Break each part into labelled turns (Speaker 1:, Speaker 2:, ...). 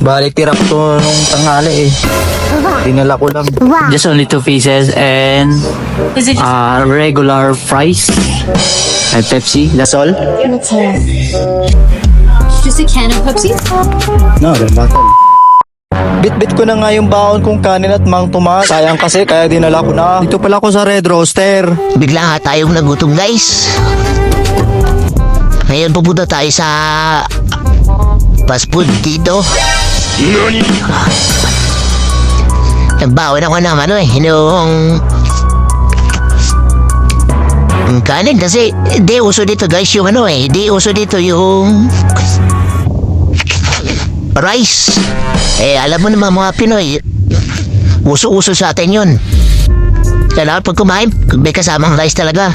Speaker 1: Balik tira ko to nung tanghali eh. Dinala ko lang.
Speaker 2: Just only 2 pieces and
Speaker 3: Is it just
Speaker 2: regular fries and Pepsi. That's all.
Speaker 3: just a can of Pepsi?
Speaker 1: No, the bottle. Bit-bit ko na nga yung baon kong kanin at Mang Tomas. Sayang kasi kaya dinala ko na. Dito pala ako sa Red Roaster.
Speaker 4: Bigla nga tayong nagutom, guys. Ngayon pupunta tayo sa fast food dito. Nagbawan ako ng yung kanin kasi di uso dito, guys, yung di uso dito yung rice. Alam mo naman mga Pinoy, uso-uso sa atin yun. Kailangan pag kumain, may kasamang rice talaga.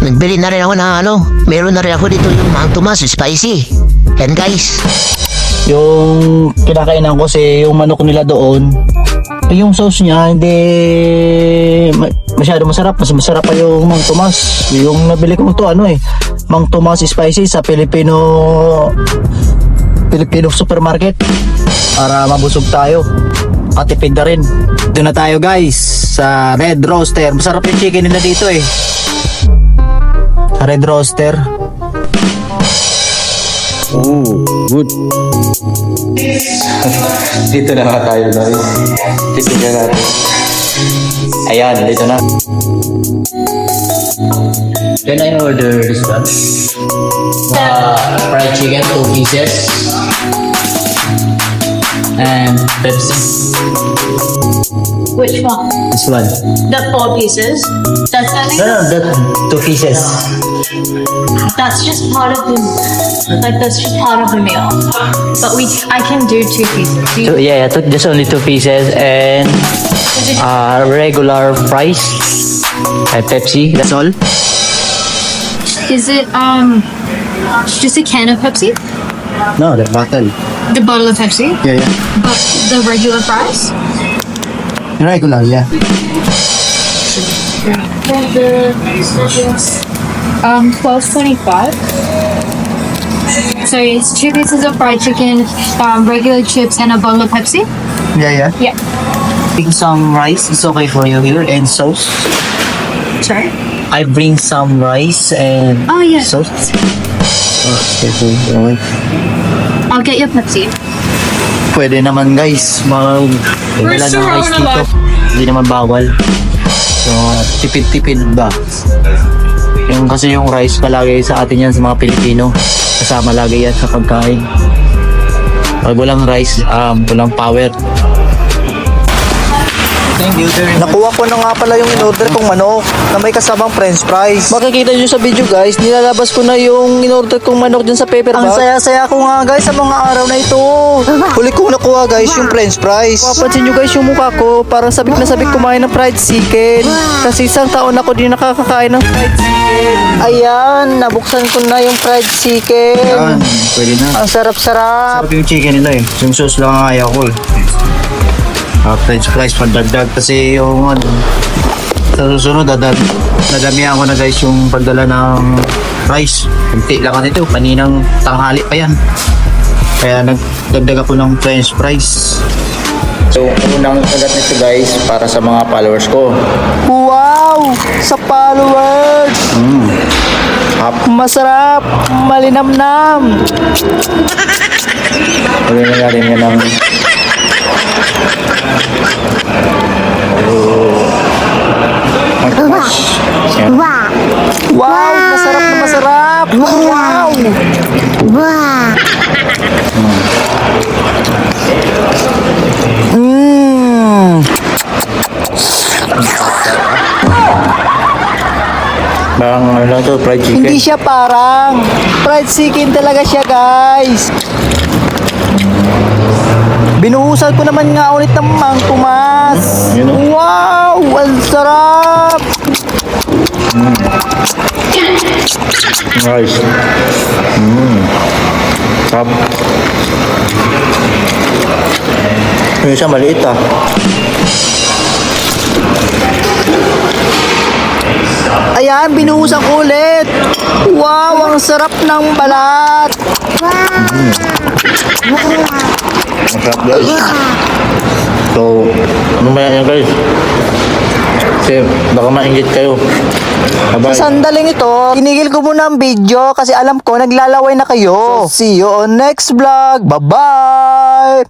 Speaker 4: Nagbili na rin ako ng meron na rin ako dito yung Mang Tomas, spicy. Yan, guys.
Speaker 1: Yung kinakainan ko si yung manok nila doon. Yung sauce niya hindi masyado masarap. Mas masarap pa yung Mang Tomas. Yung nabili ko to Mang Tomas spicy sa Filipino supermarket para mabusog tayo at tipid na rin. Doon na tayo, guys, sa Red Roaster. Masarap yung chicken nila dito sa Red Roaster. Oh, good. Dito na nga tayo, guys. Titignan natin. Ayan, dito na.
Speaker 2: Can I order this one? Fried chicken, 2 pieces. And Pepsi.
Speaker 3: Which one?
Speaker 2: This one.
Speaker 3: The 4 pieces? That's
Speaker 2: No, that 2 pieces.
Speaker 3: that's just part of the meal. But I can do 2 pieces.
Speaker 2: Just only 2 pieces and
Speaker 3: Is it
Speaker 2: regular fries and Pepsi. That's all.
Speaker 3: Is it just a can of Pepsi?
Speaker 1: No, the bottle.
Speaker 3: The bottle of Pepsi?
Speaker 1: Yeah.
Speaker 3: But the regular fries?
Speaker 1: Regular, yeah.
Speaker 3: 12.25. So it's 2 pieces of fried chicken, regular chips, and a bottle of Pepsi.
Speaker 1: Yeah.
Speaker 3: Yeah.
Speaker 1: Bring some rice. It's okay for you here and sauce.
Speaker 3: Sorry.
Speaker 1: I bring some rice and
Speaker 3: Oh yeah.
Speaker 1: sauce. Okay.
Speaker 3: I'll get your Pepsi.
Speaker 1: Pwede naman, guys. Dala ng rice dito. Hindi naman bawal. So, tipid-tipid ba? Kasi yung rice palagi sa atin yan sa mga Pilipino. Kasama lagi yan sa pagkain. Pag walang rice, walang power. Nakuha ko na nga pala yung in-order kong manok na may kasamang french fries. Makikita nyo sa video, guys, nilalabas ko na yung in-order kong manok dyan sa paper bag. Ang saya-saya ko nga, guys, sa mga araw na ito. Huli kong nakuha, guys, yung french fries. Papansin nyo, guys, yung mukha ko, parang sabik na sabik kumain ng fried chicken. Kasi isang taon ako din nakakakain ng fried chicken. Ayan, nabuksan ko na yung fried chicken. Ayan, pwede na. Ang sarap-sarap. Sarap yung chicken nila Yung sauce lang ang ayaw ko french fries pandagdag kasi yung sa susunod nadamihan ko na, guys, yung pagdala ng rice. Kunti lang ito, kaninang tanghali pa yan, kaya nagdagdag ako ng french fries. So unang kagat nito, guys, para sa mga followers ko. Wow, sa followers. Masarap, malinamnam. Pwede na rin yan ng wow, masarap na masarap. Wow. Parang to, fried chicken. Hindi siya parang fried chicken talaga siya, guys. Binuhusan ko naman nga ulit ng Mang Tomas. Wow, ang sarap. Nice. Sarap. Yung isa maliit Ayan, binuhusan ko ulit. Wow, ang sarap ng balat. Wow.
Speaker 5: Masarap guys. So, ano ba yan guys? Kasi baka maingit kayo. Bye-bye.
Speaker 1: Sa sandaling ito, tinigil ko muna ang video kasi alam ko naglalaway na kayo. So, see you on next vlog. Bye-bye!